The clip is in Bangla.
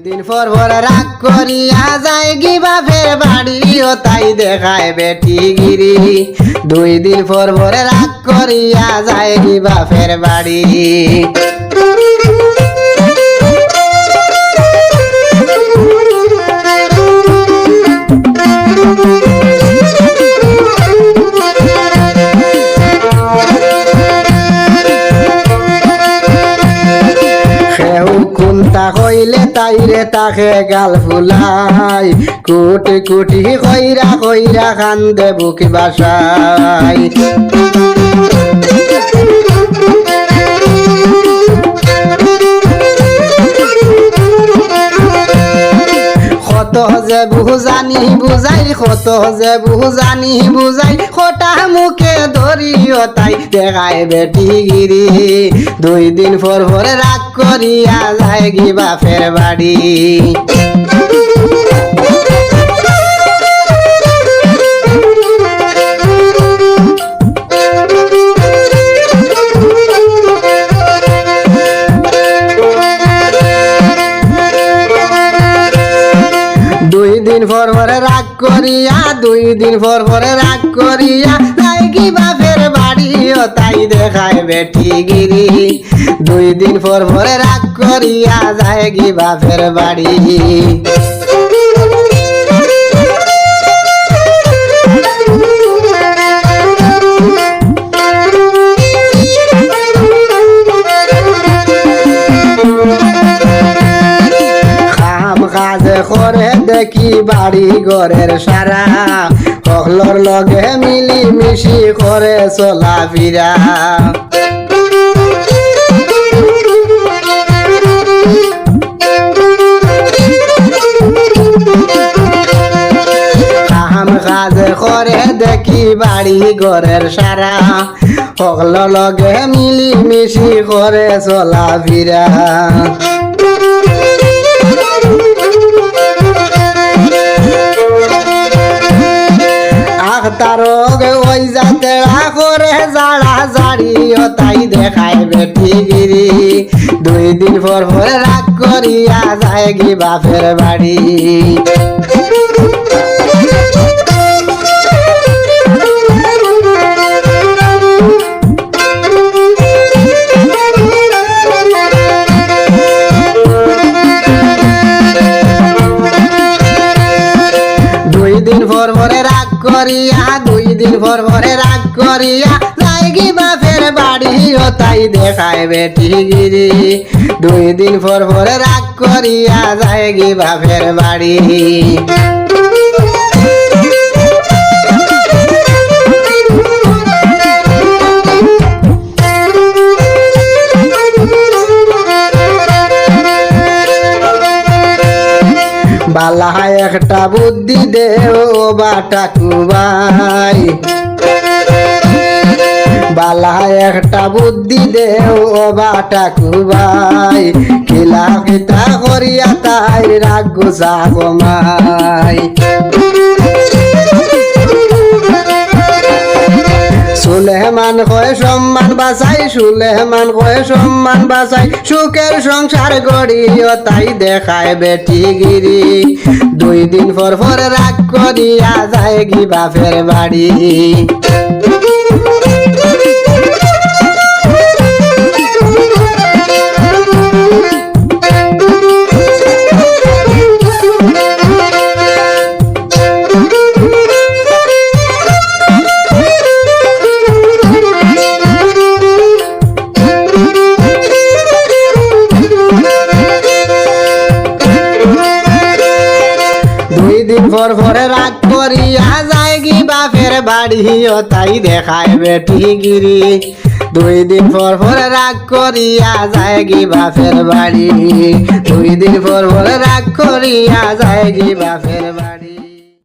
দিন পর পর রাগ করিয়া যায় কি বাপের বাড়ি ও তাই দেখায় বেটি গিরি। 2 দিন পর পর রাগ করিয়া যায় কি বাপের বাড়ি। কুন্তা কইলে তাইরে তাকে গাল ফুলাই, কোটি কোটি কইরা কইরা কান্দে বুক বাসাই। কত যে বুঝানি বুঝাই, কত যে বুঝানি বুঝাই, খোটা মুখে ধরিও তাই দেখায় বেটি গিরি। 2 দিন পর পর রাগ করিয়া যায় কি বাপের বাড়ি। দিন পর পরে রাগ করিয়া, 2 দিন পর পরে রাগ করিয়া তাই কি বাপের বাড়ি ও তাই দেখায় বেটি গিরি। 2 দিন পর পরে রাগ করিয়া যায় কি বাপের বাড়ি। কাজে করে দেখি বাড়ি ঘরের সারা, সকলর লগে মিলি মিশি করে চলা ফিরা। কাম কাজে করে দেখি বাড়ি ঘরের সারা, সকলর লগে মিলি মিশি করে চলা ফিরা। তারগে ওই যাতেরা করে জাড়া জাড়িও তাই দেখায় বেটি গিরি। 2 দিন পর পর রাগ করিয়া যায় কি বাপের বাড়ি। দিন পর পরে রাগ করিয়া, 2 দিন পর পরে রাগ করিয়া যায় কি বাপের বাড়ি ও তাই দেখায় বেটি গিরি। 2 দিন পর পরে রাগ করিয়া যায় কি বাপের বাড়ি। বালা একটা বুদ্ধি দে ও বাটা কুবাই, বালা একটা বুদ্ধি দে ও বাটা কুবাই, খিলা খিতা করিয়া তাই রাগ গুছা কমাই। সুলেমান কয় সম্মান বাঁচাই, সুলেমান কয় সম্মান বাঁচাই, সুখের সংসার গড়িও তাই দেখায় বেটি গিরি। 2 দিন পর পর রাগ করিয়া যায় কি বাপের বাড়ি। পর পরে রাগ করিয়া যায় কি বাপের বাড়ি ও তাই দেখায় বেটি গিরি। 2 দিন পর পরে রাগ করিয়া যায় কি বাপের বাড়ি। 2 দিন পর পরে রাগ করিয়া যায় কি বাপের বাড়ি।